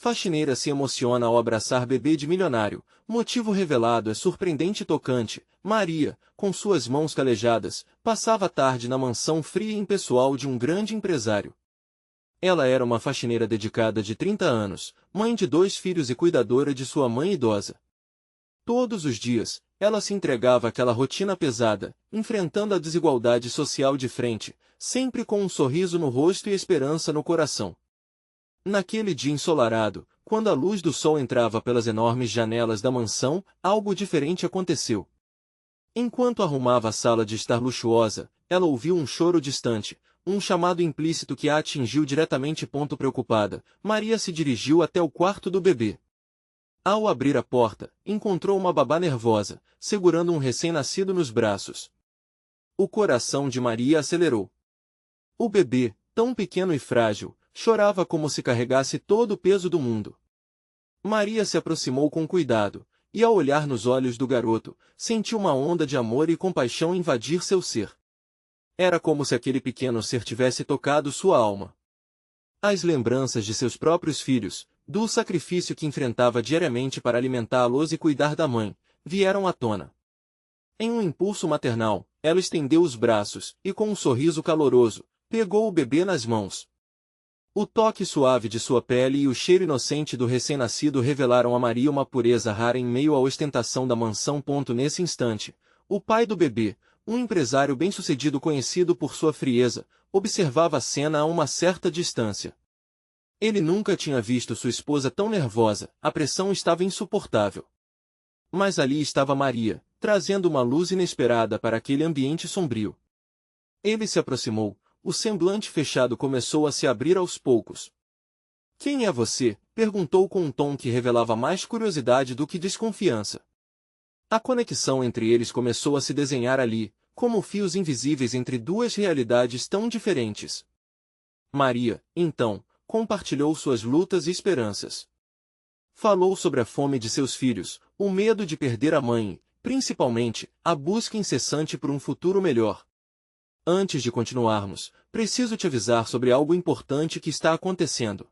faxineira se emociona ao abraçar bebê de milionário. Motivo revelado é surpreendente e tocante. Maria, com suas mãos calejadas, passava a tarde na mansão fria e impessoal de um grande empresário. Ela era uma faxineira dedicada de 30 anos, mãe de 2 filhos e cuidadora de sua mãe idosa. Todos os dias, ela se entregava àquela rotina pesada, enfrentando a desigualdade social de frente, sempre com um sorriso no rosto e esperança no coração. Naquele dia ensolarado, quando a luz do sol entrava pelas enormes janelas da mansão, algo diferente aconteceu. Enquanto arrumava a sala de estar luxuosa, ela ouviu um choro distante, um chamado implícito que a atingiu diretamente. Preocupada, Maria se dirigiu até o quarto do bebê. Ao abrir a porta, encontrou uma babá nervosa, segurando um recém-nascido nos braços. O coração de Maria acelerou. O bebê, tão pequeno e frágil, chorava como se carregasse todo o peso do mundo. Maria se aproximou com cuidado, e ao olhar nos olhos do garoto, sentiu uma onda de amor e compaixão invadir seu ser. Era como se aquele pequeno ser tivesse tocado sua alma. As lembranças de seus próprios filhos, do sacrifício que enfrentava diariamente para alimentá-los e cuidar da mãe, vieram à tona. Em um impulso maternal, ela estendeu os braços e, com um sorriso caloroso, pegou o bebê nas mãos. O toque suave de sua pele e o cheiro inocente do recém-nascido revelaram a Maria uma pureza rara em meio à ostentação da mansão. Nesse instante, o pai do bebê, um empresário bem-sucedido conhecido por sua frieza, observava a cena a uma certa distância. Ele nunca tinha visto sua esposa tão nervosa, a pressão estava insuportável. Mas ali estava Maria, trazendo uma luz inesperada para aquele ambiente sombrio. Ele se aproximou, o semblante fechado começou a se abrir aos poucos. "Quem é você?", perguntou com um tom que revelava mais curiosidade do que desconfiança. A conexão entre eles começou a se desenhar ali, como fios invisíveis entre duas realidades tão diferentes. Maria, então, compartilhou suas lutas e esperanças. Falou sobre a fome de seus filhos, o medo de perder a mãe e, principalmente, a busca incessante por um futuro melhor. "Antes de continuarmos, preciso te avisar sobre algo importante que está acontecendo.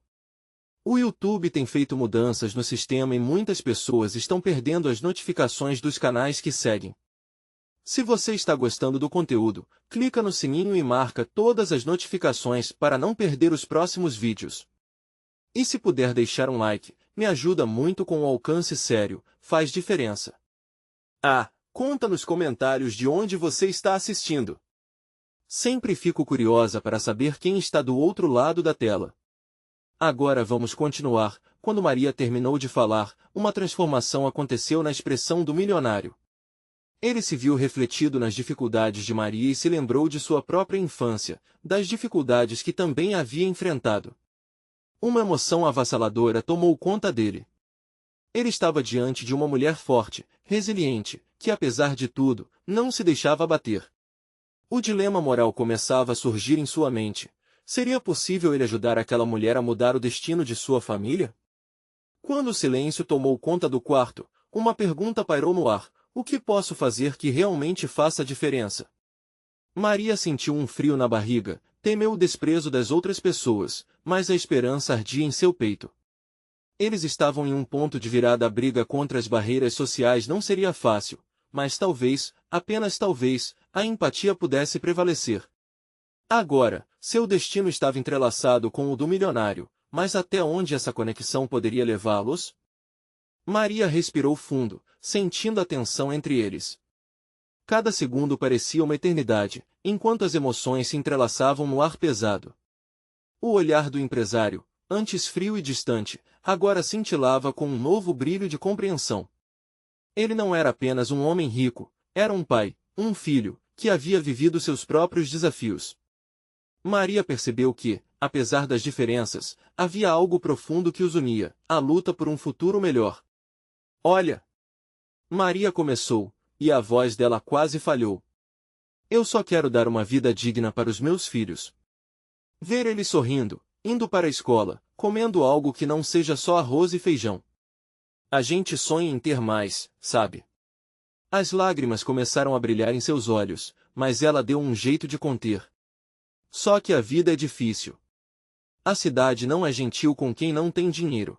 O YouTube tem feito mudanças no sistema e muitas pessoas estão perdendo as notificações dos canais que seguem. Se você está gostando do conteúdo, clica no sininho e marca todas as notificações para não perder os próximos vídeos. E se puder deixar um like, me ajuda muito com o alcance sério, faz diferença. Conta nos comentários de onde você está assistindo. Sempre fico curiosa para saber quem está do outro lado da tela. Agora vamos continuar. Quando Maria terminou de falar, uma transformação aconteceu na expressão do milionário. Ele se viu refletido nas dificuldades de Maria e se lembrou de sua própria infância, das dificuldades que também havia enfrentado. Uma emoção avassaladora tomou conta dele. Ele estava diante de uma mulher forte, resiliente, que apesar de tudo, não se deixava abater. O dilema moral começava a surgir em sua mente. Seria possível ele ajudar aquela mulher a mudar o destino de sua família? Quando o silêncio tomou conta do quarto, uma pergunta pairou no ar: o que posso fazer que realmente faça a diferença? Maria sentiu um frio na barriga, temeu o desprezo das outras pessoas, mas a esperança ardia em seu peito. Eles estavam em um ponto de virada. A briga contra as barreiras sociais não seria fácil, mas talvez, apenas talvez, a empatia pudesse prevalecer. Agora, seu destino estava entrelaçado com o do milionário, mas até onde essa conexão poderia levá-los? Maria respirou fundo, sentindo a tensão entre eles. Cada segundo parecia uma eternidade, enquanto as emoções se entrelaçavam no ar pesado. O olhar do empresário, antes frio e distante, agora cintilava com um novo brilho de compreensão. Ele não era apenas um homem rico, era um pai, um filho, que havia vivido seus próprios desafios. Maria percebeu que, apesar das diferenças, havia algo profundo que os unia, a luta por um futuro melhor. "Olha!" Maria começou, e a voz dela quase falhou. "Eu só quero dar uma vida digna para os meus filhos. Ver eles sorrindo, indo para a escola, comendo algo que não seja só arroz e feijão. A gente sonha em ter mais, sabe?" As lágrimas começaram a brilhar em seus olhos, mas ela deu um jeito de conter. "Só que a vida é difícil. A cidade não é gentil com quem não tem dinheiro.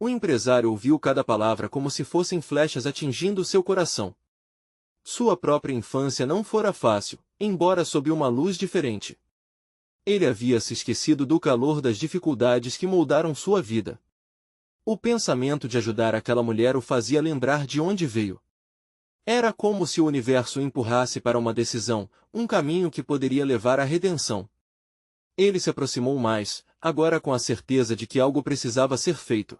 O empresário ouviu cada palavra como se fossem flechas atingindo seu coração. Sua própria infância não fora fácil, embora sob uma luz diferente. Ele havia se esquecido do calor das dificuldades que moldaram sua vida. O pensamento de ajudar aquela mulher o fazia lembrar de onde veio. Era como se o universo o empurrasse para uma decisão, um caminho que poderia levar à redenção. Ele se aproximou mais, agora com a certeza de que algo precisava ser feito.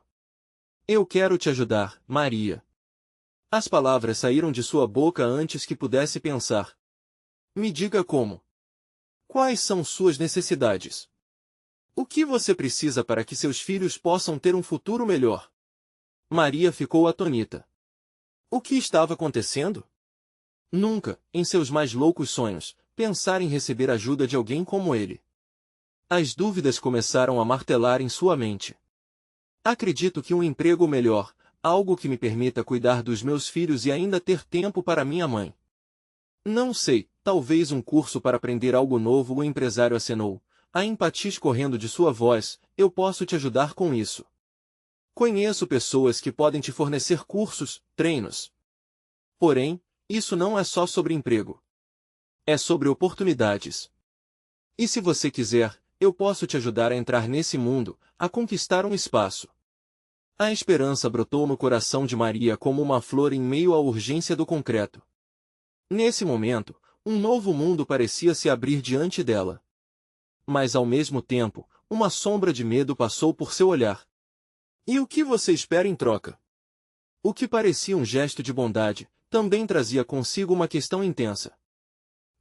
Eu quero te ajudar, Maria. As palavras saíram de sua boca antes que pudesse pensar. Me diga como. Quais são suas necessidades? O que você precisa para que seus filhos possam ter um futuro melhor? Maria ficou atônita. O que estava acontecendo? Nunca, em seus mais loucos sonhos, pensara em receber ajuda de alguém como ele. As dúvidas começaram a martelar em sua mente. Acredito que um emprego melhor, algo que me permita cuidar dos meus filhos e ainda ter tempo para minha mãe. Não sei, talvez um curso para aprender algo novo, o empresário acenou, a empatia escorrendo de sua voz. Eu posso te ajudar com isso. Conheço pessoas que podem te fornecer cursos, treinos. Porém, isso não é só sobre emprego. É sobre oportunidades. E se você quiser, eu posso te ajudar a entrar nesse mundo, a conquistar um espaço. A esperança brotou no coração de Maria como uma flor em meio à urgência do concreto. Nesse momento, um novo mundo parecia se abrir diante dela. Mas ao mesmo tempo, uma sombra de medo passou por seu olhar. E o que você espera em troca? O que parecia um gesto de bondade, também trazia consigo uma questão intensa.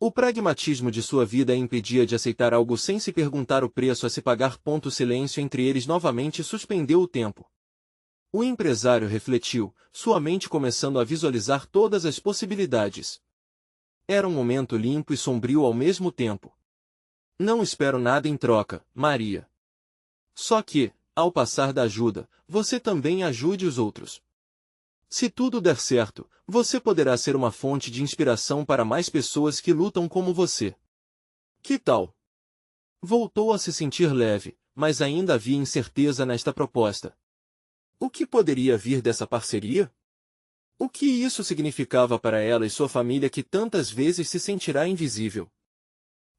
O pragmatismo de sua vida a impedia de aceitar algo sem se perguntar o preço a se pagar. O silêncio entre eles novamente suspendeu o tempo. O empresário refletiu, sua mente começando a visualizar todas as possibilidades. Era um momento limpo e sombrio ao mesmo tempo. Não espero nada em troca, Maria. Só que, ao passar da ajuda, você também ajude os outros. Se tudo der certo, você poderá ser uma fonte de inspiração para mais pessoas que lutam como você. Que tal? Voltou a se sentir leve, mas ainda havia incerteza nesta proposta. O que poderia vir dessa parceria? O que isso significava para ela e sua família que tantas vezes se sentirá invisível?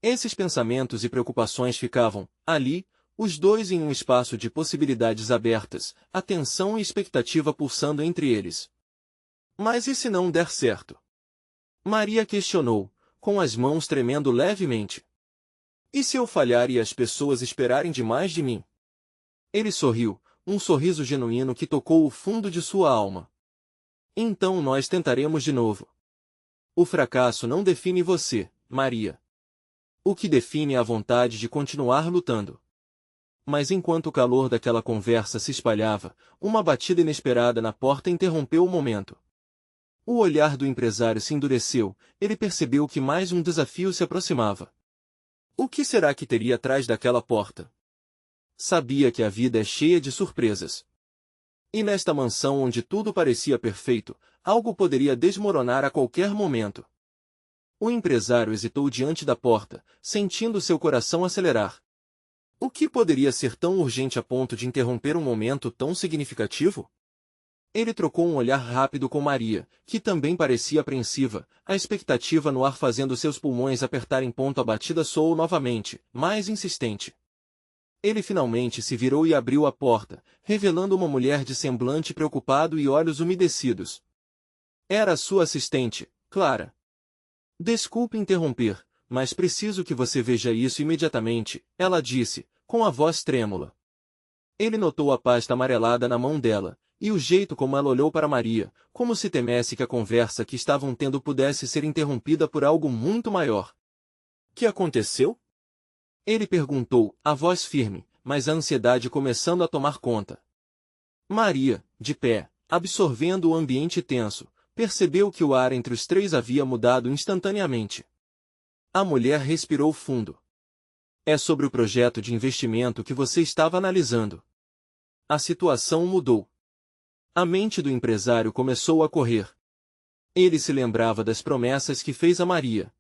Esses pensamentos e preocupações ficavam, ali, os dois em um espaço de possibilidades abertas, atenção e expectativa pulsando entre eles. Mas e se não der certo? Maria questionou, com as mãos tremendo levemente. E se eu falhar e as pessoas esperarem demais de mim? Ele sorriu, um sorriso genuíno que tocou o fundo de sua alma. Então nós tentaremos de novo. O fracasso não define você, Maria. O que define é a vontade de continuar lutando. Mas enquanto o calor daquela conversa se espalhava, uma batida inesperada na porta interrompeu o momento. O olhar do empresário se endureceu, ele percebeu que mais um desafio se aproximava. O que será que teria atrás daquela porta? Sabia que a vida é cheia de surpresas. E nesta mansão onde tudo parecia perfeito, algo poderia desmoronar a qualquer momento. O empresário hesitou diante da porta, sentindo seu coração acelerar. O que poderia ser tão urgente a ponto de interromper um momento tão significativo? Ele trocou um olhar rápido com Maria, que também parecia apreensiva, a expectativa no ar fazendo seus pulmões apertarem. A batida soou novamente, mais insistente. Ele finalmente se virou e abriu a porta, revelando uma mulher de semblante preocupado e olhos umedecidos. Era sua assistente, Clara. Desculpe interromper, mas preciso que você veja isso imediatamente, ela disse, com a voz trêmula. Ele notou a pasta amarelada na mão dela, e o jeito como ela olhou para Maria, como se temesse que a conversa que estavam tendo pudesse ser interrompida por algo muito maior. Que aconteceu? Ele perguntou, a voz firme, mas a ansiedade começando a tomar conta. Maria, de pé, absorvendo o ambiente tenso, percebeu que o ar entre os três havia mudado instantaneamente. A mulher respirou fundo. É sobre o projeto de investimento que você estava analisando. A situação mudou. A mente do empresário começou a correr. Ele se lembrava das promessas que fez a Maria.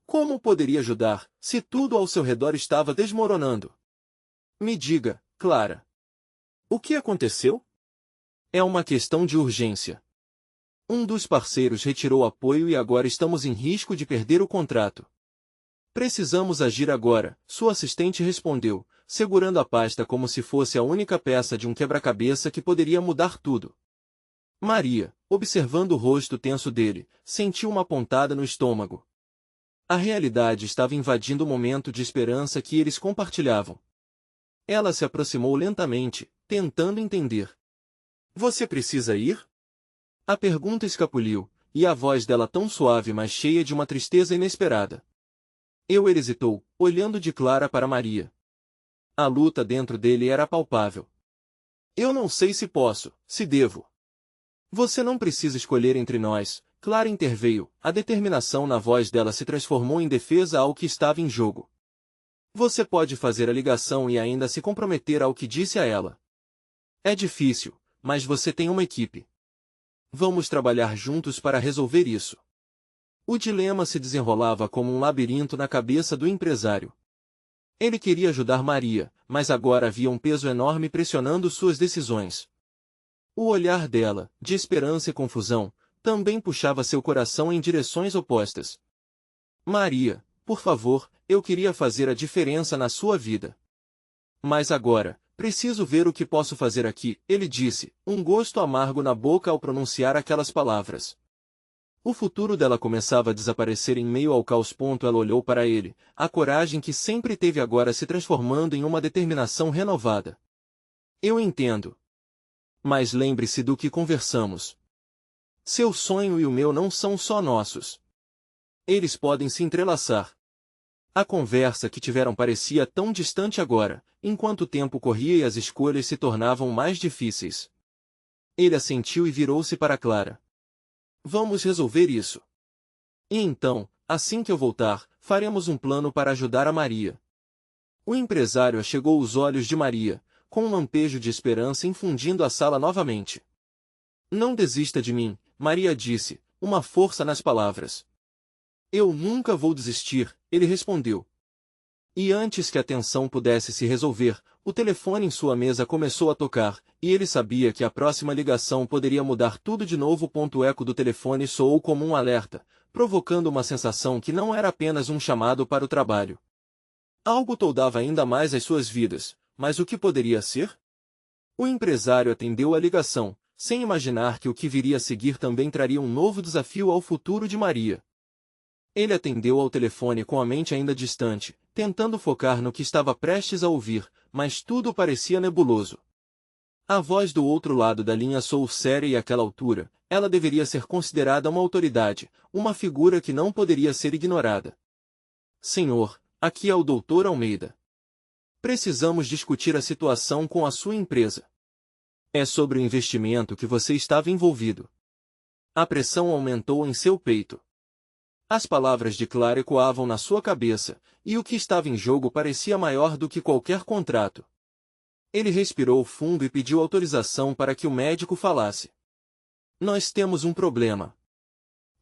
Como poderia ajudar, se tudo ao seu redor estava desmoronando? Me diga, Clara. O que aconteceu? É uma questão de urgência. Um dos parceiros retirou apoio e agora estamos em risco de perder o contrato. Precisamos agir agora, sua assistente respondeu, segurando a pasta como se fosse a única peça de um quebra-cabeça que poderia mudar tudo. Maria, observando o rosto tenso dele, sentiu uma pontada no estômago. A realidade estava invadindo o momento de esperança que eles compartilhavam. Ela se aproximou lentamente, tentando entender. Você precisa ir? A pergunta escapuliu, e a voz dela tão suave mas cheia de uma tristeza inesperada. Ele hesitou, olhando de Clara para Maria. A luta dentro dele era palpável. Eu não sei se posso, se devo. Você não precisa escolher entre nós, Clara interveio, a determinação na voz dela se transformou em defesa ao que estava em jogo. Você pode fazer a ligação e ainda se comprometer ao que disse a ela. É difícil, mas você tem uma equipe. Vamos trabalhar juntos para resolver isso. O dilema se desenrolava como um labirinto na cabeça do empresário. Ele queria ajudar Maria, mas agora havia um peso enorme pressionando suas decisões. O olhar dela, de esperança e confusão, também puxava seu coração em direções opostas. Maria, por favor, eu queria fazer a diferença na sua vida. Mas agora, preciso ver o que posso fazer aqui, ele disse, um gosto amargo na boca ao pronunciar aquelas palavras. O futuro dela começava a desaparecer em meio ao caos. Ela olhou para ele, a coragem que sempre teve agora se transformando em uma determinação renovada. Eu entendo. Mas lembre-se do que conversamos. Seu sonho e o meu não são só nossos. Eles podem se entrelaçar. A conversa que tiveram parecia tão distante agora, enquanto o tempo corria e as escolhas se tornavam mais difíceis. Ele assentiu e virou-se para Clara. Vamos resolver isso. E então, assim que eu voltar, faremos um plano para ajudar a Maria. O empresário achegou os olhos de Maria, com um lampejo de esperança infundindo a sala novamente. Não desista de mim, Maria disse, uma força nas palavras. Eu nunca vou desistir, ele respondeu. E antes que a tensão pudesse se resolver, o telefone em sua mesa começou a tocar, e ele sabia que a próxima ligação poderia mudar tudo de novo. O eco do telefone soou como um alerta, provocando uma sensação que não era apenas um chamado para o trabalho. Algo toldava ainda mais as suas vidas, mas o que poderia ser? O empresário atendeu a ligação, sem imaginar que o que viria a seguir também traria um novo desafio ao futuro de Maria. Ele atendeu ao telefone com a mente ainda distante, tentando focar no que estava prestes a ouvir, mas tudo parecia nebuloso. A voz do outro lado da linha soou séria e àquela altura, ela deveria ser considerada uma autoridade, uma figura que não poderia ser ignorada. Senhor, aqui é o Dr. Almeida. Precisamos discutir a situação com a sua empresa. É sobre o investimento que você estava envolvido. A pressão aumentou em seu peito. As palavras de Clara ecoavam na sua cabeça, e o que estava em jogo parecia maior do que qualquer contrato. Ele respirou fundo e pediu autorização para que o médico falasse. Nós temos um problema.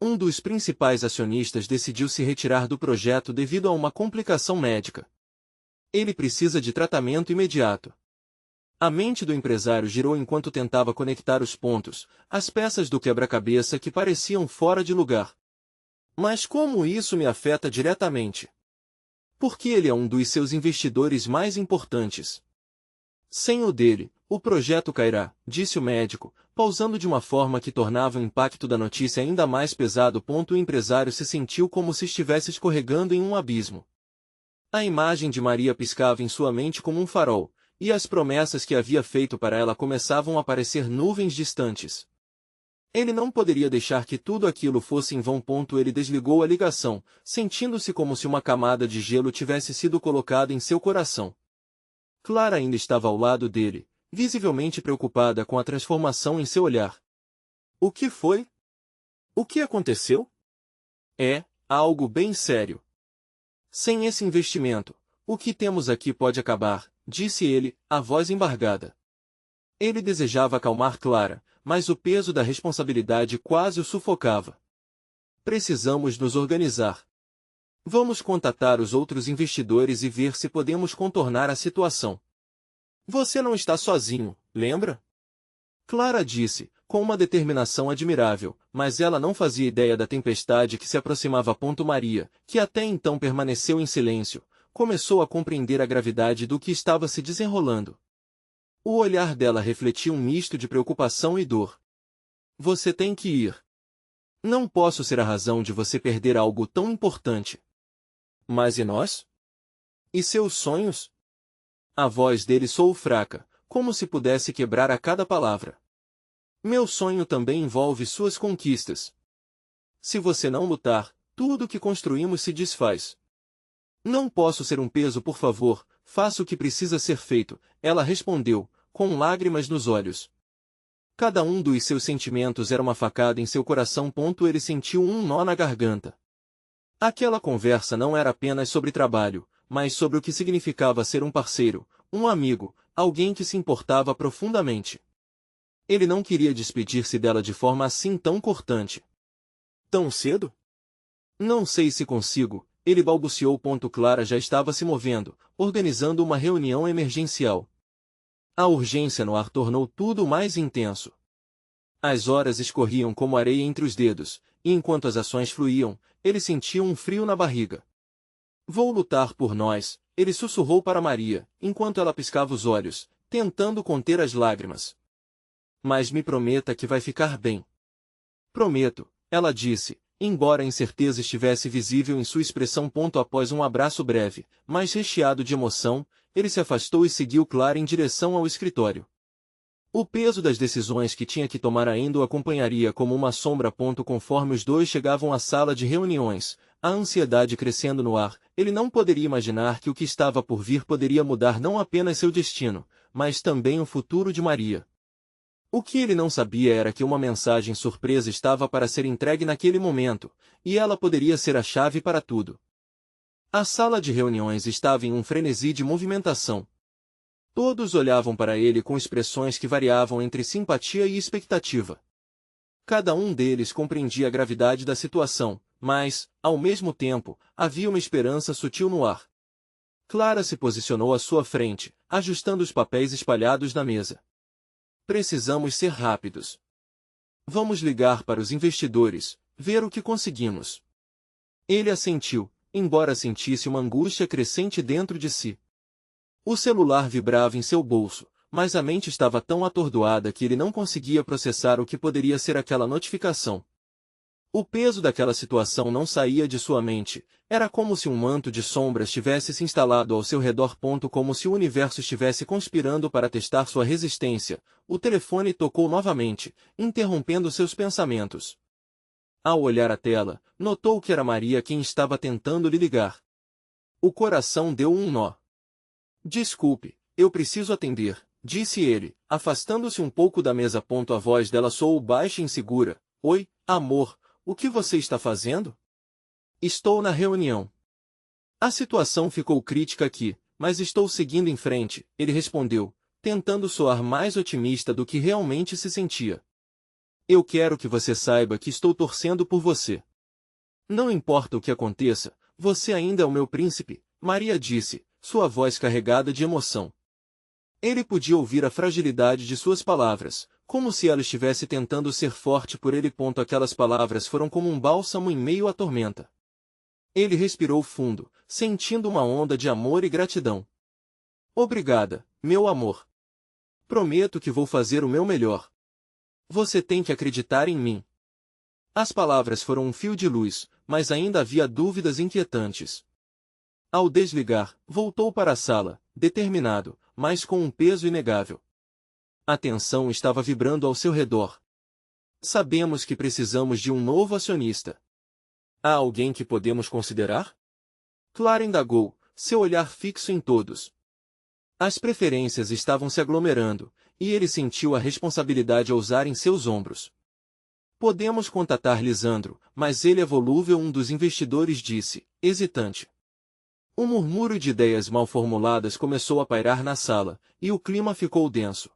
Um dos principais acionistas decidiu se retirar do projeto devido a uma complicação médica. Ele precisa de tratamento imediato. A mente do empresário girou enquanto tentava conectar os pontos, as peças do quebra-cabeça que pareciam fora de lugar. Mas como isso me afeta diretamente? Porque ele é um dos seus investidores mais importantes. Sem o dele, o projeto cairá, disse o médico, pausando de uma forma que tornava o impacto da notícia ainda mais pesado. O empresário se sentiu como se estivesse escorregando em um abismo. A imagem de Maria piscava em sua mente como um farol, e as promessas que havia feito para ela começavam a parecer nuvens distantes. Ele não poderia deixar que tudo aquilo fosse em vão. Ele desligou a ligação, sentindo-se como se uma camada de gelo tivesse sido colocada em seu coração. Clara ainda estava ao lado dele, visivelmente preocupada com a transformação em seu olhar. O que foi? O que aconteceu? É algo bem sério. Sem esse investimento, o que temos aqui pode acabar, disse ele, a voz embargada. Ele desejava acalmar Clara, mas o peso da responsabilidade quase o sufocava. Precisamos nos organizar. Vamos contatar os outros investidores e ver se podemos contornar a situação. Você não está sozinho, lembra? Clara disse, com uma determinação admirável, mas ela não fazia ideia da tempestade que se aproximava. Maria, que até então permaneceu em silêncio, começou a compreender a gravidade do que estava se desenrolando. O olhar dela refletia um misto de preocupação e dor. Você tem que ir. Não posso ser a razão de você perder algo tão importante. Mas e nós? E seus sonhos? A voz dele soou fraca, como se pudesse quebrar a cada palavra. Meu sonho também envolve suas conquistas. Se você não lutar, tudo o que construímos se desfaz. Não posso ser um peso, por favor, faça o que precisa ser feito, ela respondeu, com lágrimas nos olhos. Cada um dos seus sentimentos era uma facada em seu coração. Ele sentiu um nó na garganta. Aquela conversa não era apenas sobre trabalho, mas sobre o que significava ser um parceiro, um amigo, alguém que se importava profundamente. Ele não queria despedir-se dela de forma assim tão cortante. Tão cedo? Não sei se consigo, ele balbuciou. Clara já estava se movendo, organizando uma reunião emergencial. A urgência no ar tornou tudo mais intenso. As horas escorriam como areia entre os dedos, e enquanto as ações fluíam, ele sentia um frio na barriga. Vou lutar por nós, ele sussurrou para Maria, enquanto ela piscava os olhos, tentando conter as lágrimas. Mas me prometa que vai ficar bem. Prometo, ela disse, embora a incerteza estivesse visível em sua expressão. Após um abraço breve, mas recheado de emoção, ele se afastou e seguiu Clara em direção ao escritório. O peso das decisões que tinha que tomar ainda o acompanharia como uma sombra. Conforme os dois chegavam à sala de reuniões, a ansiedade crescendo no ar, ele não poderia imaginar que o que estava por vir poderia mudar não apenas seu destino, mas também o futuro de Maria. O que ele não sabia era que uma mensagem surpresa estava para ser entregue naquele momento, e ela poderia ser a chave para tudo. A sala de reuniões estava em um frenesi de movimentação. Todos olhavam para ele com expressões que variavam entre simpatia e expectativa. Cada um deles compreendia a gravidade da situação, mas, ao mesmo tempo, havia uma esperança sutil no ar. Clara se posicionou à sua frente, ajustando os papéis espalhados na mesa. Precisamos ser rápidos. Vamos ligar para os investidores, ver o que conseguimos. Ele assentiu, embora sentisse uma angústia crescente dentro de si. O celular vibrava em seu bolso, mas a mente estava tão atordoada que ele não conseguia processar o que poderia ser aquela notificação. O peso daquela situação não saía de sua mente, era como se um manto de sombras tivesse se instalado ao seu redor. Como se o universo estivesse conspirando para testar sua resistência. O telefone tocou novamente, interrompendo seus pensamentos. Ao olhar a tela, notou que era Maria quem estava tentando lhe ligar. O coração deu um nó. Desculpe, eu preciso atender, disse ele, afastando-se um pouco da mesa. A voz dela soou baixa e insegura. Oi, amor, o que você está fazendo? Estou na reunião. A situação ficou crítica aqui, mas estou seguindo em frente, ele respondeu, tentando soar mais otimista do que realmente se sentia. Eu quero que você saiba que estou torcendo por você. Não importa o que aconteça, você ainda é o meu príncipe, Maria disse, sua voz carregada de emoção. Ele podia ouvir a fragilidade de suas palavras, como se ela estivesse tentando ser forte por ele. Aquelas palavras foram como um bálsamo em meio à tormenta. Ele respirou fundo, sentindo uma onda de amor e gratidão. Obrigada, meu amor. Prometo que vou fazer o meu melhor. Você tem que acreditar em mim. As palavras foram um fio de luz, mas ainda havia dúvidas inquietantes. Ao desligar, voltou para a sala, determinado, mas com um peso inegável. A tensão estava vibrando ao seu redor. Sabemos que precisamos de um novo acionista. Há alguém que podemos considerar? Clara indagou, seu olhar fixo em todos. As preferências estavam se aglomerando, e ele sentiu a responsabilidade a ousar em seus ombros. Podemos contatar Lisandro, mas ele é volúvel, um dos investidores disse, hesitante. Um murmúrio de ideias mal formuladas começou a pairar na sala, e o clima ficou denso.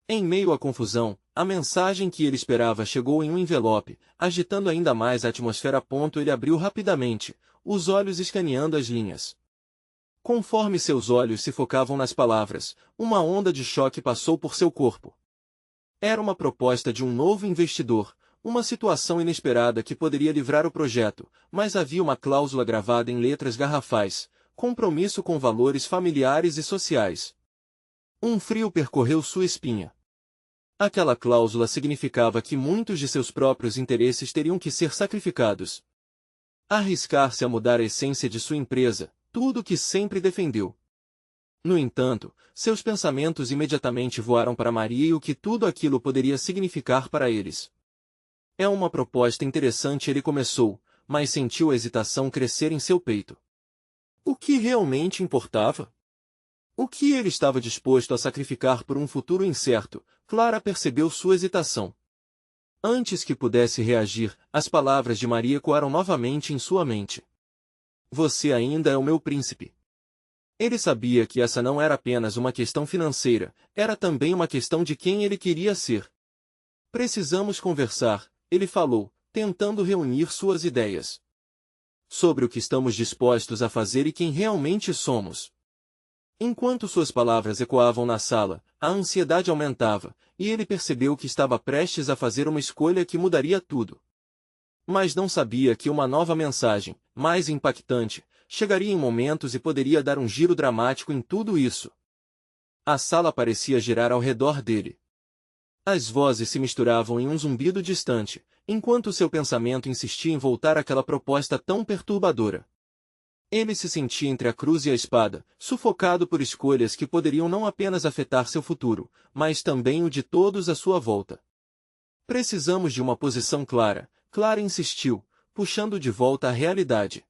Em meio à confusão, a mensagem que ele esperava chegou em um envelope, agitando ainda mais a atmosfera. Ele abriu rapidamente, os olhos escaneando as linhas. Conforme seus olhos se focavam nas palavras, uma onda de choque passou por seu corpo. Era uma proposta de um novo investidor, uma situação inesperada que poderia livrar o projeto, mas havia uma cláusula gravada em letras garrafais: compromisso com valores familiares e sociais. Um frio percorreu sua espinha. Aquela cláusula significava que muitos de seus próprios interesses teriam que ser sacrificados. Arriscar-se a mudar a essência de sua empresa, tudo o que sempre defendeu. No entanto, seus pensamentos imediatamente voaram para Maria e o que tudo aquilo poderia significar para eles. É uma proposta interessante, ele começou, mas sentiu a hesitação crescer em seu peito. O que realmente importava? O que ele estava disposto a sacrificar por um futuro incerto? Clara percebeu sua hesitação. Antes que pudesse reagir, as palavras de Maria ecoaram novamente em sua mente. Você ainda é o meu príncipe. Ele sabia que essa não era apenas uma questão financeira, era também uma questão de quem ele queria ser. Precisamos conversar, ele falou, tentando reunir suas ideias. Sobre o que estamos dispostos a fazer e quem realmente somos. Enquanto suas palavras ecoavam na sala, a ansiedade aumentava, e ele percebeu que estava prestes a fazer uma escolha que mudaria tudo. Mas não sabia que uma nova mensagem, mais impactante, chegaria em momentos e poderia dar um giro dramático em tudo isso. A sala parecia girar ao redor dele. As vozes se misturavam em um zumbido distante, enquanto seu pensamento insistia em voltar àquela proposta tão perturbadora. Ele se sentia entre a cruz e a espada, sufocado por escolhas que poderiam não apenas afetar seu futuro, mas também o de todos à sua volta. Precisamos de uma posição clara, Clara insistiu, puxando de volta à realidade.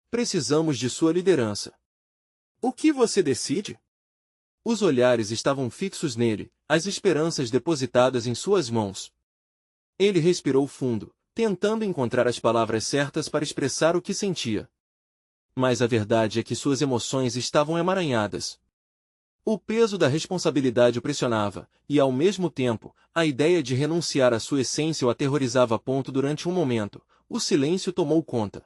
Precisamos de sua liderança. O que você decide? Os olhares estavam fixos nele, as esperanças depositadas em suas mãos. Ele respirou fundo, tentando encontrar as palavras certas para expressar o que sentia. Mas a verdade é que suas emoções estavam emaranhadas. O peso da responsabilidade o pressionava, e ao mesmo tempo, a ideia de renunciar à sua essência o aterrorizava. Durante um momento, o silêncio tomou conta.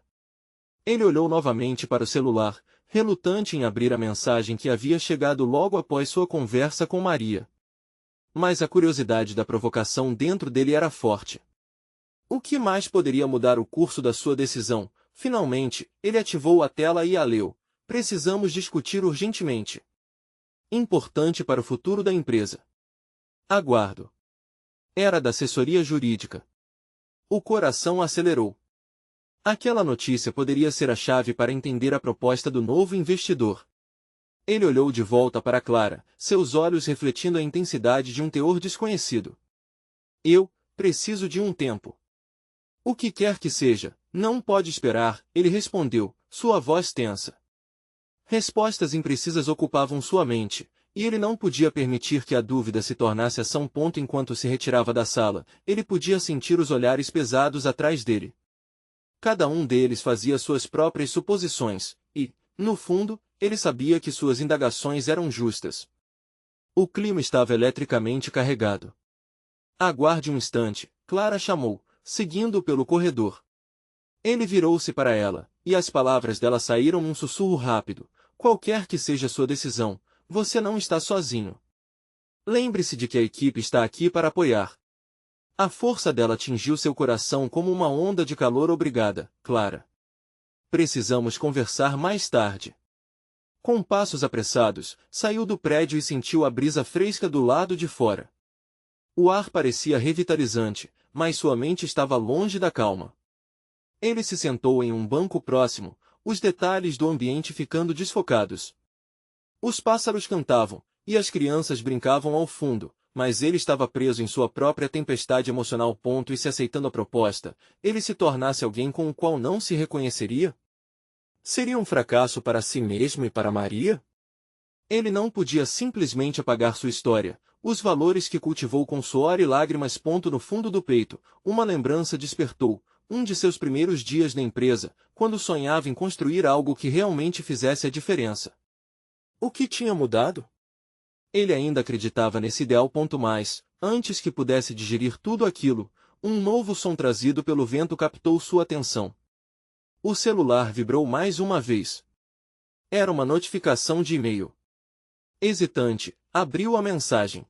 Ele olhou novamente para o celular, relutante em abrir a mensagem que havia chegado logo após sua conversa com Maria. Mas a curiosidade da provocação dentro dele era forte. O que mais poderia mudar o curso da sua decisão? Finalmente, ele ativou a tela e a leu. Precisamos discutir urgentemente. Importante para o futuro da empresa. Aguardo. Era da assessoria jurídica. O coração acelerou. Aquela notícia poderia ser a chave para entender a proposta do novo investidor. Ele olhou de volta para Clara, seus olhos refletindo a intensidade de um teor desconhecido. Eu preciso de um tempo. O que quer que seja, não pode esperar, ele respondeu, sua voz tensa. Respostas imprecisas ocupavam sua mente, e ele não podia permitir que a dúvida se tornasse ação. Enquanto se retirava da sala, ele podia sentir os olhares pesados atrás dele. Cada um deles fazia suas próprias suposições, e, no fundo, ele sabia que suas indagações eram justas. O clima estava eletricamente carregado. Aguarde um instante, Clara chamou, seguindo-o pelo corredor. Ele virou-se para ela, e as palavras dela saíram num sussurro rápido. Qualquer que seja sua decisão, você não está sozinho. Lembre-se de que a equipe está aqui para apoiar. A força dela atingiu seu coração como uma onda de calor. Obrigada, Clara. Precisamos conversar mais tarde. Com passos apressados, saiu do prédio e sentiu a brisa fresca do lado de fora. O ar parecia revitalizante, mas sua mente estava longe da calma. Ele se sentou em um banco próximo, os detalhes do ambiente ficando desfocados. Os pássaros cantavam, e as crianças brincavam ao fundo, mas ele estava preso em sua própria tempestade emocional. E se aceitando a proposta, ele se tornasse alguém com o qual não se reconheceria? Seria um fracasso para si mesmo e para Maria? Ele não podia simplesmente apagar sua história, os valores que cultivou com suor e lágrimas. No fundo do peito, uma lembrança despertou, um de seus primeiros dias na empresa, quando sonhava em construir algo que realmente fizesse a diferença. O que tinha mudado? Ele ainda acreditava nesse ideal. Mas, antes que pudesse digerir tudo aquilo, um novo som trazido pelo vento captou sua atenção. O celular vibrou mais uma vez. Era uma notificação de e-mail. Hesitante, abriu a mensagem.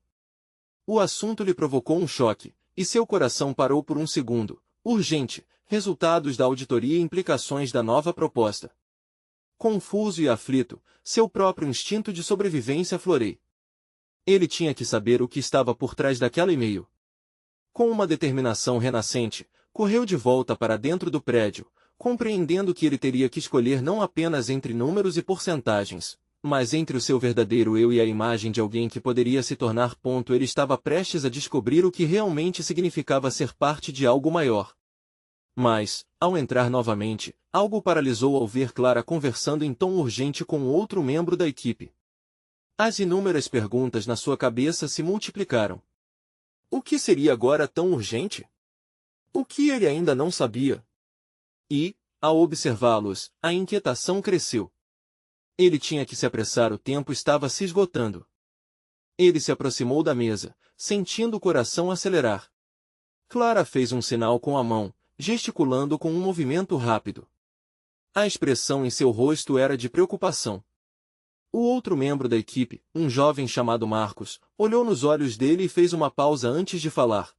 O assunto lhe provocou um choque, e seu coração parou por um segundo. Urgente, resultados da auditoria e implicações da nova proposta. Confuso e aflito, seu próprio instinto de sobrevivência floreia. Ele tinha que saber o que estava por trás daquela e-mail. Com uma determinação renascente, correu de volta para dentro do prédio, compreendendo que ele teria que escolher não apenas entre números e porcentagens, mas entre o seu verdadeiro eu e a imagem de alguém que poderia se tornar. Ele estava prestes a descobrir o que realmente significava ser parte de algo maior. Mas, ao entrar novamente, algo paralisou ao ver Clara conversando em tom urgente com outro membro da equipe. As inúmeras perguntas na sua cabeça se multiplicaram. O que seria agora tão urgente? O que ele ainda não sabia? E, ao observá-los, a inquietação cresceu. Ele tinha que se apressar, o tempo estava se esgotando. Ele se aproximou da mesa, sentindo o coração acelerar. Clara fez um sinal com a mão, gesticulando com um movimento rápido. A expressão em seu rosto era de preocupação. O outro membro da equipe, um jovem chamado Marcos, olhou nos olhos dele e fez uma pausa antes de falar.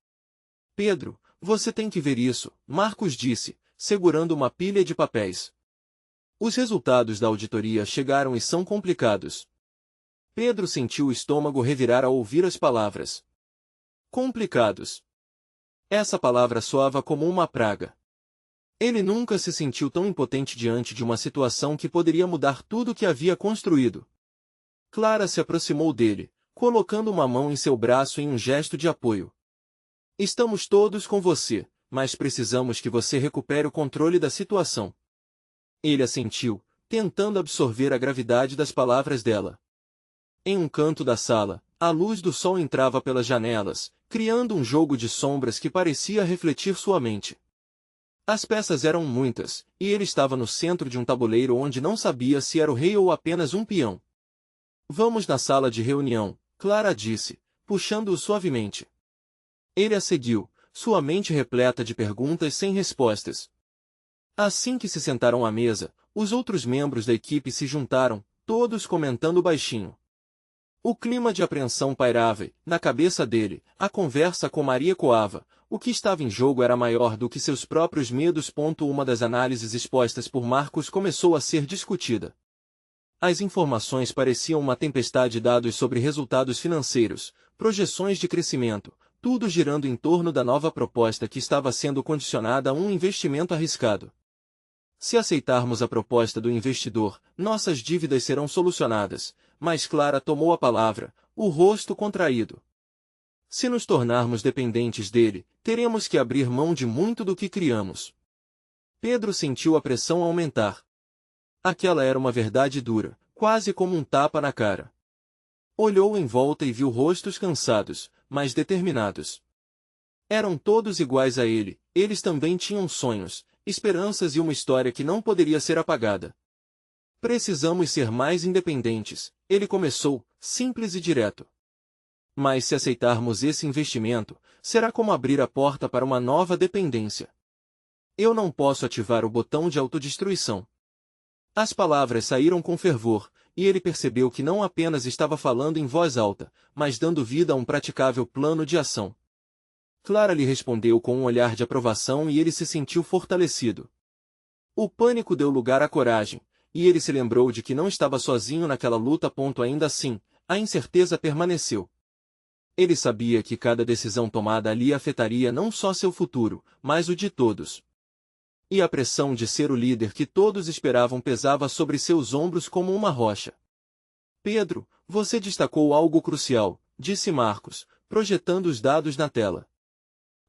Pedro, você tem que ver isso, Marcos disse, segurando uma pilha de papéis. Os resultados da auditoria chegaram e são complicados. Pedro sentiu o estômago revirar ao ouvir as palavras. Complicados. Essa palavra soava como uma praga. Ele nunca se sentiu tão impotente diante de uma situação que poderia mudar tudo o que havia construído. Clara se aproximou dele, colocando uma mão em seu braço em um gesto de apoio. Estamos todos com você, mas precisamos que você recupere o controle da situação. Ele assentiu, tentando absorver a gravidade das palavras dela. Em um canto da sala, a luz do sol entrava pelas janelas, criando um jogo de sombras que parecia refletir sua mente. As peças eram muitas, e ele estava no centro de um tabuleiro onde não sabia se era o rei ou apenas um peão. Vamos na sala de reunião, Clara disse, puxando-o suavemente. Ele a seguiu, sua mente repleta de perguntas sem respostas. Assim que se sentaram à mesa, os outros membros da equipe se juntaram, todos comentando baixinho. O clima de apreensão pairava e, na cabeça dele, a conversa com Maria coava. O que estava em jogo era maior do que seus próprios medos. Uma das análises expostas por Marcos começou a ser discutida. As informações pareciam uma tempestade, dados sobre resultados financeiros, projeções de crescimento, tudo girando em torno da nova proposta que estava sendo condicionada a um investimento arriscado. Se aceitarmos a proposta do investidor, nossas dívidas serão solucionadas, mas Clara tomou a palavra, o rosto contraído. Se nos tornarmos dependentes dele, teremos que abrir mão de muito do que criamos. Pedro sentiu a pressão aumentar. Aquela era uma verdade dura, quase como um tapa na cara. Olhou em volta e viu rostos cansados, mas determinados. Eram todos iguais a ele, eles também tinham sonhos, esperanças e uma história que não poderia ser apagada. Precisamos ser mais independentes, ele começou, simples e direto. Mas se aceitarmos esse investimento, será como abrir a porta para uma nova dependência. Eu não posso ativar o botão de autodestruição. As palavras saíram com fervor, e ele percebeu que não apenas estava falando em voz alta, mas dando vida a um praticável plano de ação. Clara lhe respondeu com um olhar de aprovação e ele se sentiu fortalecido. O pânico deu lugar à coragem, e ele se lembrou de que não estava sozinho naquela luta. Ainda assim, a incerteza permaneceu. Ele sabia que cada decisão tomada ali afetaria não só seu futuro, mas o de todos. E a pressão de ser o líder que todos esperavam pesava sobre seus ombros como uma rocha. Pedro, você destacou algo crucial, disse Marcos, projetando os dados na tela.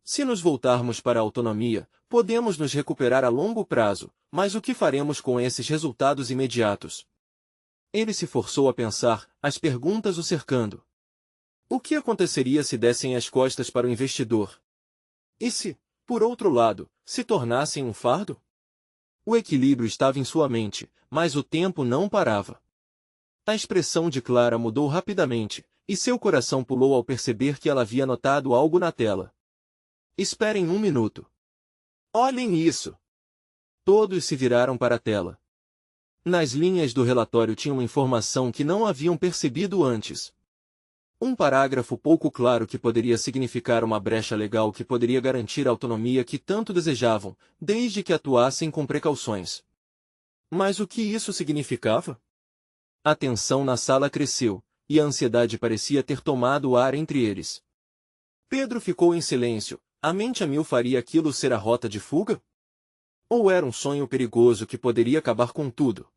Se nos voltarmos para a autonomia, podemos nos recuperar a longo prazo, mas o que faremos com esses resultados imediatos? Ele se forçou a pensar, as perguntas o cercando. O que aconteceria se dessem as costas para o investidor? E se, por outro lado, se tornassem um fardo? O equilíbrio estava em sua mente, mas o tempo não parava. A expressão de Clara mudou rapidamente, e seu coração pulou ao perceber que ela havia notado algo na tela. Esperem um minuto. Olhem isso! Todos se viraram para a tela. Nas linhas do relatório tinha uma informação que não haviam percebido antes. Um parágrafo pouco claro que poderia significar uma brecha legal que poderia garantir a autonomia que tanto desejavam, desde que atuassem com precauções. Mas o que isso significava? A tensão na sala cresceu, e a ansiedade parecia ter tomado o ar entre eles. Pedro ficou em silêncio. A mente a mil faria aquilo ser a rota de fuga? Ou era um sonho perigoso que poderia acabar com tudo?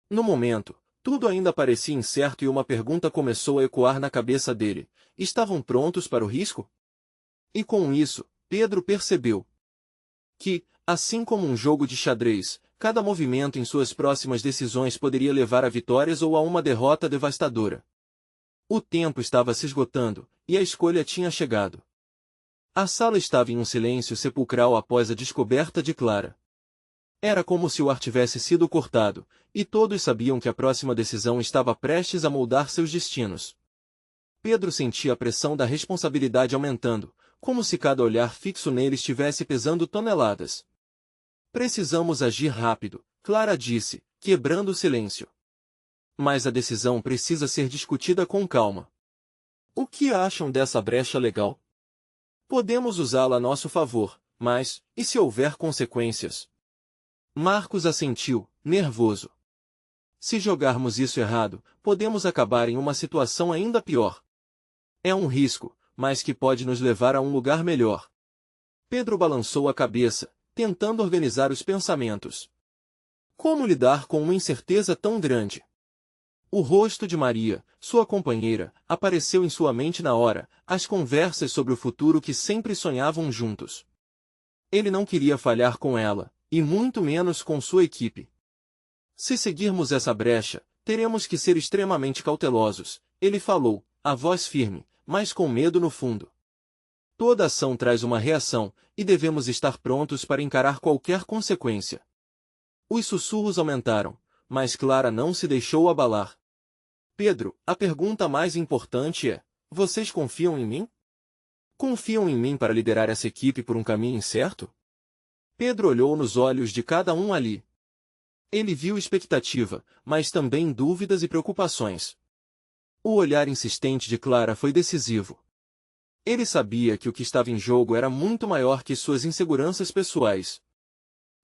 No momento, tudo ainda parecia incerto e uma pergunta começou a ecoar na cabeça dele. Estavam prontos para o risco? E com isso, Pedro percebeu que, assim como um jogo de xadrez, cada movimento em suas próximas decisões poderia levar a vitórias ou a uma derrota devastadora. O tempo estava se esgotando, e a escolha tinha chegado. A sala estava em um silêncio sepulcral após a descoberta de Clara. Era como se o ar tivesse sido cortado, e todos sabiam que a próxima decisão estava prestes a moldar seus destinos. Pedro sentia a pressão da responsabilidade aumentando, como se cada olhar fixo nele estivesse pesando toneladas. Precisamos agir rápido, Clara disse, quebrando o silêncio. Mas a decisão precisa ser discutida com calma. O que acham dessa brecha legal? Podemos usá-la a nosso favor, mas, e se houver consequências? Marcos assentiu, nervoso. Se jogarmos isso errado, podemos acabar em uma situação ainda pior. É um risco, mas que pode nos levar a um lugar melhor. Pedro balançou a cabeça, tentando organizar os pensamentos. Como lidar com uma incerteza tão grande? O rosto de Maria, sua companheira, apareceu em sua mente na hora, as conversas sobre o futuro que sempre sonhavam juntos. Ele não queria falhar com ela, e muito menos com sua equipe. Se seguirmos essa brecha, teremos que ser extremamente cautelosos, ele falou, a voz firme, mas com medo no fundo. Toda ação traz uma reação, e devemos estar prontos para encarar qualquer consequência. Os sussurros aumentaram, mas Clara não se deixou abalar. Pedro, a pergunta mais importante é: vocês confiam em mim? Confiam em mim para liderar essa equipe por um caminho incerto? Pedro olhou nos olhos de cada um ali. Ele viu expectativa, mas também dúvidas e preocupações. O olhar insistente de Clara foi decisivo. Ele sabia que o que estava em jogo era muito maior que suas inseguranças pessoais.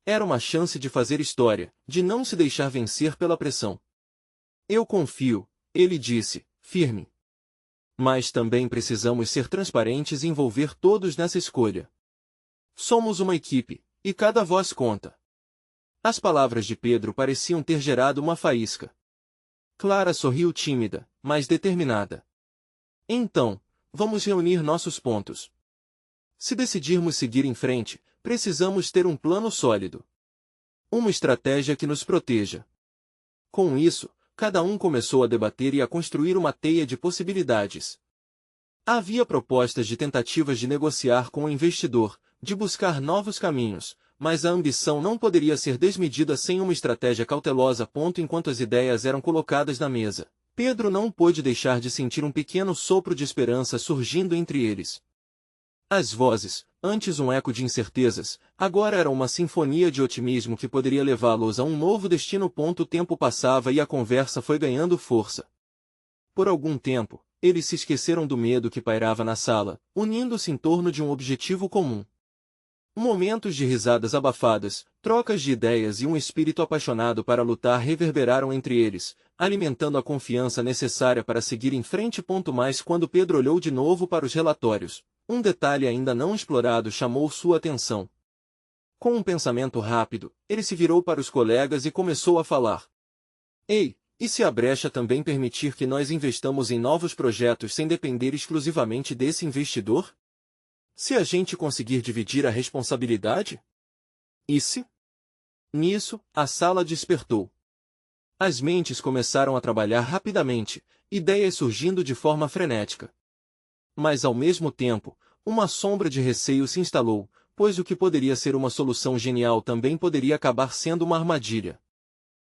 Era uma chance de fazer história, de não se deixar vencer pela pressão. Eu confio, ele disse, firme. Mas também precisamos ser transparentes e envolver todos nessa escolha. Somos uma equipe, e cada voz conta. As palavras de Pedro pareciam ter gerado uma faísca. Clara sorriu tímida, mas determinada. Então, vamos reunir nossos pontos. Se decidirmos seguir em frente, precisamos ter um plano sólido. Uma estratégia que nos proteja. Com isso, cada um começou a debater e a construir uma teia de possibilidades. Havia propostas de tentativas de negociar com o investidor, de buscar novos caminhos, mas a ambição não poderia ser desmedida sem uma estratégia cautelosa. Enquanto as ideias eram colocadas na mesa, Pedro não pôde deixar de sentir um pequeno sopro de esperança surgindo entre eles. As vozes, antes um eco de incertezas, agora eram uma sinfonia de otimismo que poderia levá-los a um novo destino. O tempo passava e a conversa foi ganhando força. Por algum tempo, eles se esqueceram do medo que pairava na sala, unindo-se em torno de um objetivo comum. Momentos de risadas abafadas, trocas de ideias e um espírito apaixonado para lutar reverberaram entre eles, alimentando a confiança necessária para seguir em frente. Mas quando Pedro olhou de novo para os relatórios, um detalhe ainda não explorado chamou sua atenção. Com um pensamento rápido, ele se virou para os colegas e começou a falar. Ei, e se a brecha também permitir que nós investamos em novos projetos sem depender exclusivamente desse investidor? Se a gente conseguir dividir a responsabilidade? E se? Nisso, a sala despertou. As mentes começaram a trabalhar rapidamente, ideias surgindo de forma frenética. Mas ao mesmo tempo, uma sombra de receio se instalou, pois o que poderia ser uma solução genial também poderia acabar sendo uma armadilha.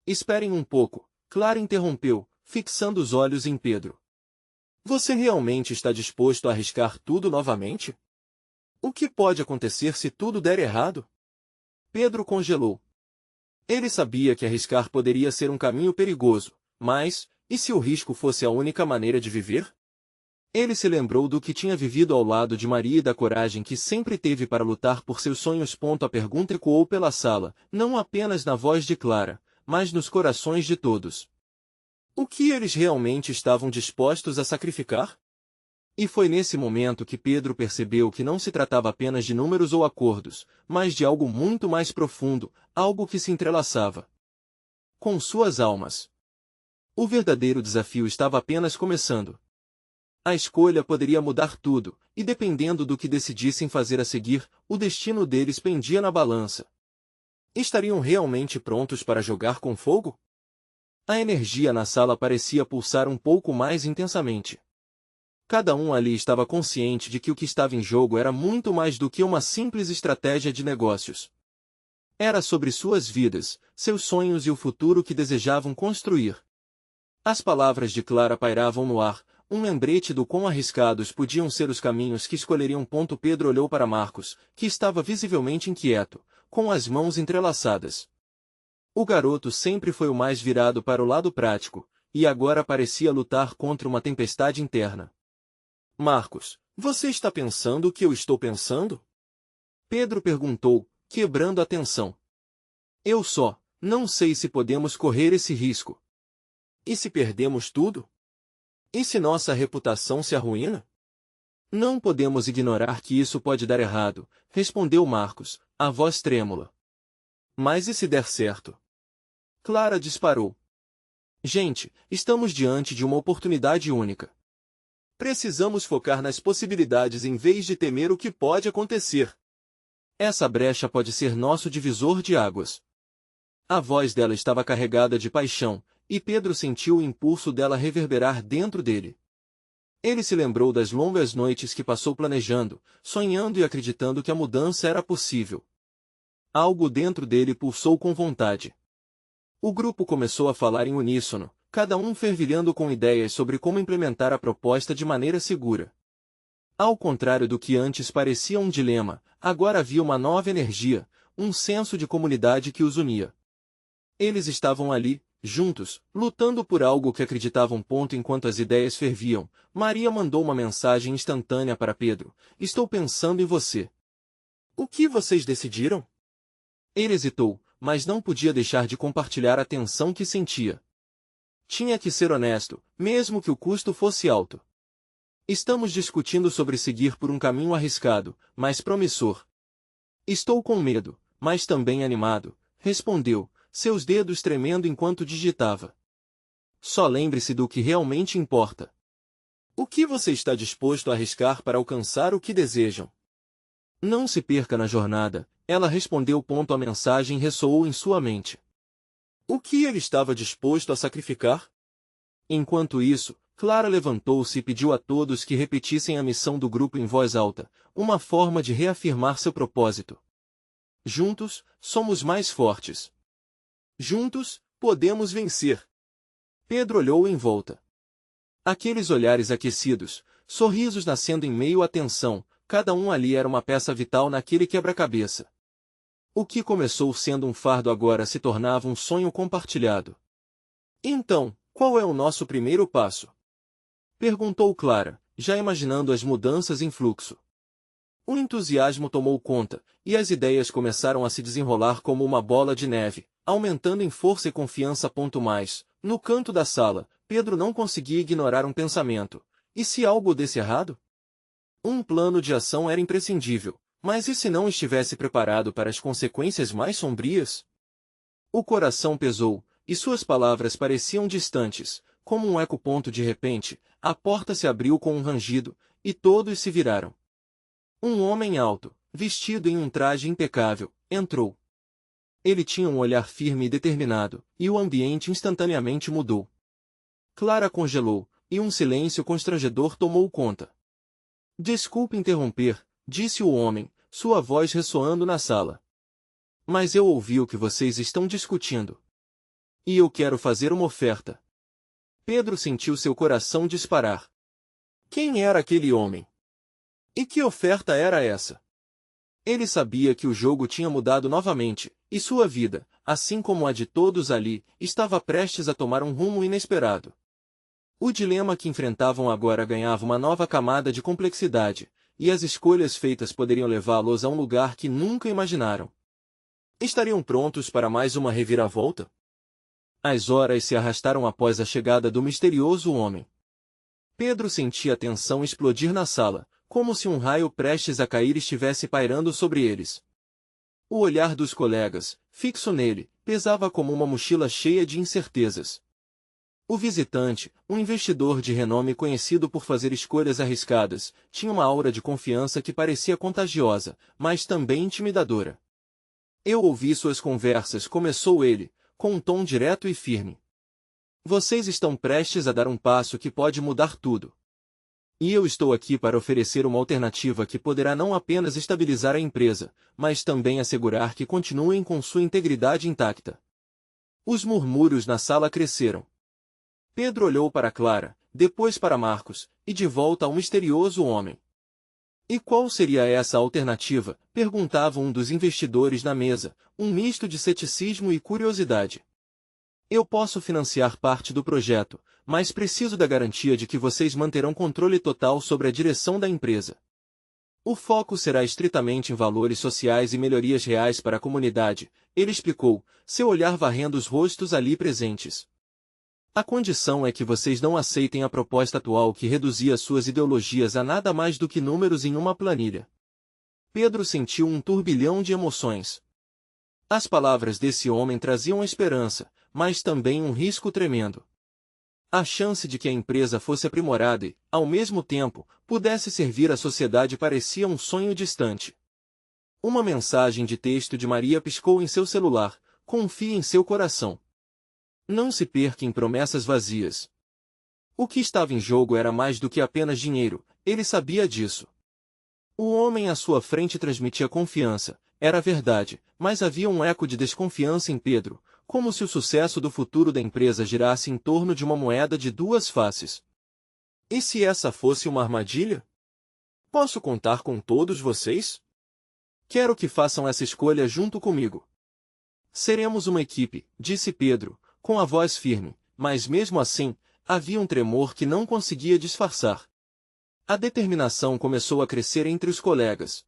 Esperem um pouco, Clara interrompeu, fixando os olhos em Pedro. Você realmente está disposto a arriscar tudo novamente? O que pode acontecer se tudo der errado? Pedro congelou. Ele sabia que arriscar poderia ser um caminho perigoso, mas, e se o risco fosse a única maneira de viver? Ele se lembrou do que tinha vivido ao lado de Maria e da coragem que sempre teve para lutar por seus sonhos. A pergunta ecoou pela sala, não apenas na voz de Clara, mas nos corações de todos. O que eles realmente estavam dispostos a sacrificar? E foi nesse momento que Pedro percebeu que não se tratava apenas de números ou acordos, mas de algo muito mais profundo, algo que se entrelaçava com suas almas. O verdadeiro desafio estava apenas começando. A escolha poderia mudar tudo, e dependendo do que decidissem fazer a seguir, o destino deles pendia na balança. Estariam realmente prontos para jogar com fogo? A energia na sala parecia pulsar um pouco mais intensamente. Cada um ali estava consciente de que o que estava em jogo era muito mais do que uma simples estratégia de negócios. Era sobre suas vidas, seus sonhos e o futuro que desejavam construir. As palavras de Clara pairavam no ar, um lembrete do quão arriscados podiam ser os caminhos que escolheriam. Pedro olhou para Marcos, que estava visivelmente inquieto, com as mãos entrelaçadas. O garoto sempre foi o mais virado para o lado prático, e agora parecia lutar contra uma tempestade interna. Marcos, você está pensando o que eu estou pensando? Pedro perguntou, quebrando a tensão. Eu só, não sei se podemos correr esse risco. E se perdemos tudo? E se nossa reputação se arruína? Não podemos ignorar que isso pode dar errado, respondeu Marcos, a voz trêmula. Mas e se der certo? Clara disparou. Gente, estamos diante de uma oportunidade única. Precisamos focar nas possibilidades em vez de temer o que pode acontecer. Essa brecha pode ser nosso divisor de águas. A voz dela estava carregada de paixão, e Pedro sentiu o impulso dela reverberar dentro dele. Ele se lembrou das longas noites que passou planejando, sonhando e acreditando que a mudança era possível. Algo dentro dele pulsou com vontade. O grupo começou a falar em uníssono, cada um fervilhando com ideias sobre como implementar a proposta de maneira segura. Ao contrário do que antes parecia um dilema, agora havia uma nova energia, um senso de comunidade que os unia. Eles estavam ali, juntos, lutando por algo que acreditavam. Enquanto as ideias ferviam, Maria mandou uma mensagem instantânea para Pedro. Estou pensando em você. O que vocês decidiram? Ele hesitou, mas não podia deixar de compartilhar a tensão que sentia. Tinha que ser honesto, mesmo que o custo fosse alto. Estamos discutindo sobre seguir por um caminho arriscado, mas promissor. Estou com medo, mas também animado, respondeu, seus dedos tremendo enquanto digitava. Só lembre-se do que realmente importa. O que você está disposto a arriscar para alcançar o que desejam? Não se perca na jornada, ela respondeu. A mensagem ressoou em sua mente. O que ele estava disposto a sacrificar? Enquanto isso, Clara levantou-se e pediu a todos que repetissem a missão do grupo em voz alta, uma forma de reafirmar seu propósito. Juntos, somos mais fortes. Juntos, podemos vencer. Pedro olhou em volta. Aqueles olhares aquecidos, sorrisos nascendo em meio à tensão, cada um ali era uma peça vital naquele quebra-cabeça. O que começou sendo um fardo agora se tornava um sonho compartilhado. Então, qual é o nosso primeiro passo? Perguntou Clara, já imaginando as mudanças em fluxo. O entusiasmo tomou conta, e as ideias começaram a se desenrolar como uma bola de neve, aumentando em força e confiança. Mais, no canto da sala, Pedro não conseguia ignorar um pensamento. E se algo desse errado? Um plano de ação era imprescindível, mas e se não estivesse preparado para as consequências mais sombrias? O coração pesou, e suas palavras pareciam distantes, como um eco. De repente, a porta se abriu com um rangido, e todos se viraram. Um homem alto, vestido em um traje impecável, entrou. Ele tinha um olhar firme e determinado, e o ambiente instantaneamente mudou. Clara congelou, e um silêncio constrangedor tomou conta. Desculpe interromper, disse o homem, sua voz ressoando na sala. Mas eu ouvi o que vocês estão discutindo. E eu quero fazer uma oferta. Pedro sentiu seu coração disparar. Quem era aquele homem? E que oferta era essa? Ele sabia que o jogo tinha mudado novamente, e sua vida, assim como a de todos ali, estava prestes a tomar um rumo inesperado. O dilema que enfrentavam agora ganhava uma nova camada de complexidade, e as escolhas feitas poderiam levá-los a um lugar que nunca imaginaram. Estariam prontos para mais uma reviravolta? As horas se arrastaram após a chegada do misterioso homem. Pedro sentia a tensão explodir na sala, como se um raio prestes a cair estivesse pairando sobre eles. O olhar dos colegas, fixo nele, pesava como uma mochila cheia de incertezas. O visitante, um investidor de renome conhecido por fazer escolhas arriscadas, tinha uma aura de confiança que parecia contagiosa, mas também intimidadora. Eu ouvi suas conversas, começou ele, com um tom direto e firme. Vocês estão prestes a dar um passo que pode mudar tudo. E eu estou aqui para oferecer uma alternativa que poderá não apenas estabilizar a empresa, mas também assegurar que continuem com sua integridade intacta. Os murmúrios na sala cresceram. Pedro olhou para Clara, depois para Marcos, e de volta ao misterioso homem. E qual seria essa alternativa? Perguntava um dos investidores na mesa, um misto de ceticismo e curiosidade. Eu posso financiar parte do projeto, mas preciso da garantia de que vocês manterão controle total sobre a direção da empresa. O foco será estritamente em valores sociais e melhorias reais para a comunidade, ele explicou, seu olhar varrendo os rostos ali presentes. A condição é que vocês não aceitem a proposta atual que reduzia suas ideologias a nada mais do que números em uma planilha. Pedro sentiu um turbilhão de emoções. As palavras desse homem traziam esperança, mas também um risco tremendo. A chance de que a empresa fosse aprimorada e, ao mesmo tempo, pudesse servir à sociedade parecia um sonho distante. Uma mensagem de texto de Maria piscou em seu celular. Confie em seu coração. Não se perca em promessas vazias. O que estava em jogo era mais do que apenas dinheiro, ele sabia disso. O homem à sua frente transmitia confiança, era verdade, mas havia um eco de desconfiança em Pedro, como se o sucesso do futuro da empresa girasse em torno de uma moeda de duas faces. E se essa fosse uma armadilha? Posso contar com todos vocês? Quero que façam essa escolha junto comigo. Seremos uma equipe, disse Pedro, com a voz firme, mas mesmo assim, havia um tremor que não conseguia disfarçar. A determinação começou a crescer entre os colegas.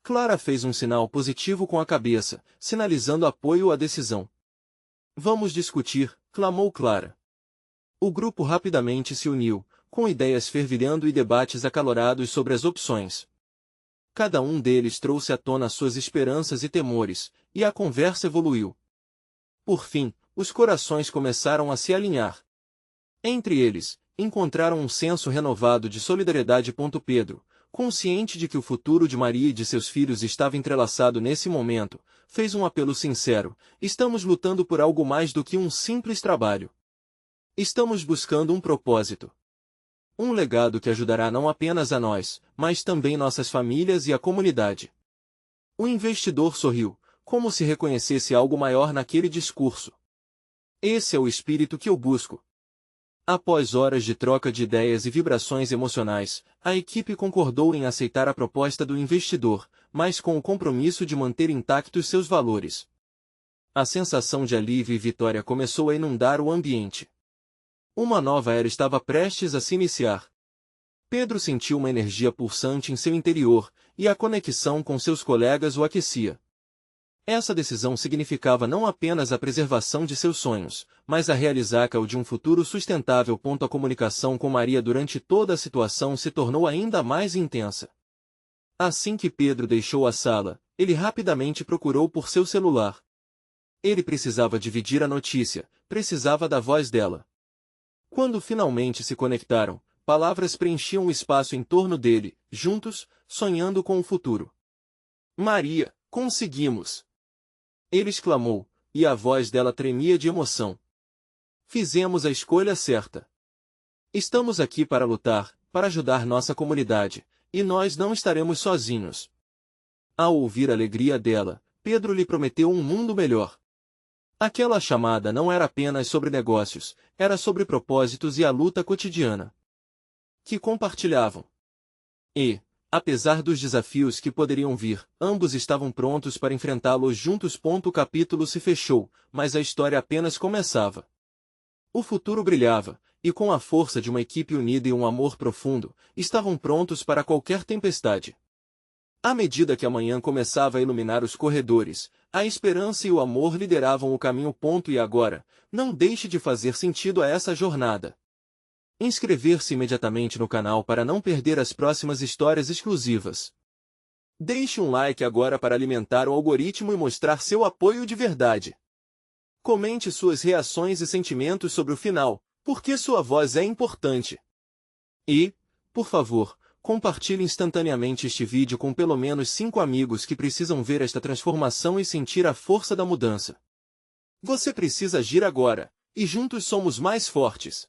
Clara fez um sinal positivo com a cabeça, sinalizando apoio à decisão. Vamos discutir, clamou Clara. O grupo rapidamente se uniu, com ideias fervilhando e debates acalorados sobre as opções. Cada um deles trouxe à tona suas esperanças e temores, e a conversa evoluiu. Por fim, os corações começaram a se alinhar. Entre eles, encontraram um senso renovado de solidariedade. Pedro, consciente de que o futuro de Maria e de seus filhos estava entrelaçado nesse momento, fez um apelo sincero: estamos lutando por algo mais do que um simples trabalho. Estamos buscando um propósito. Um legado que ajudará não apenas a nós, mas também nossas famílias e a comunidade. O investidor sorriu, como se reconhecesse algo maior naquele discurso. Esse é o espírito que eu busco. Após horas de troca de ideias e vibrações emocionais, a equipe concordou em aceitar a proposta do investidor, mas com o compromisso de manter intactos seus valores. A sensação de alívio e vitória começou a inundar o ambiente. Uma nova era estava prestes a se iniciar. Pedro sentiu uma energia pulsante em seu interior, e a conexão com seus colegas o aquecia. Essa decisão significava não apenas a preservação de seus sonhos, mas a realização de um futuro sustentável. A comunicação com Maria durante toda a situação se tornou ainda mais intensa. Assim que Pedro deixou a sala, ele rapidamente procurou por seu celular. Ele precisava dividir a notícia, precisava da voz dela. Quando finalmente se conectaram, palavras preenchiam o espaço em torno dele, juntos, sonhando com o futuro. Maria, conseguimos! Ele exclamou, e a voz dela tremia de emoção. Fizemos a escolha certa. Estamos aqui para lutar, para ajudar nossa comunidade, e nós não estaremos sozinhos. Ao ouvir a alegria dela, Pedro lhe prometeu um mundo melhor. Aquela chamada não era apenas sobre negócios, era sobre propósitos e a luta cotidiana que compartilhavam. E, apesar dos desafios que poderiam vir, ambos estavam prontos para enfrentá-los juntos. O capítulo se fechou, mas a história apenas começava. O futuro brilhava, e com a força de uma equipe unida e um amor profundo, estavam prontos para qualquer tempestade. À medida que a manhã começava a iluminar os corredores, a esperança e o amor lideravam o caminho. E agora, não deixe de fazer sentido a essa jornada. Inscrever-se imediatamente no canal para não perder as próximas histórias exclusivas. Deixe um like agora para alimentar o algoritmo e mostrar seu apoio de verdade. Comente suas reações e sentimentos sobre o final, porque sua voz é importante. E, por favor, compartilhe instantaneamente este vídeo com pelo menos 5 amigos que precisam ver esta transformação e sentir a força da mudança. Você precisa agir agora, e juntos somos mais fortes.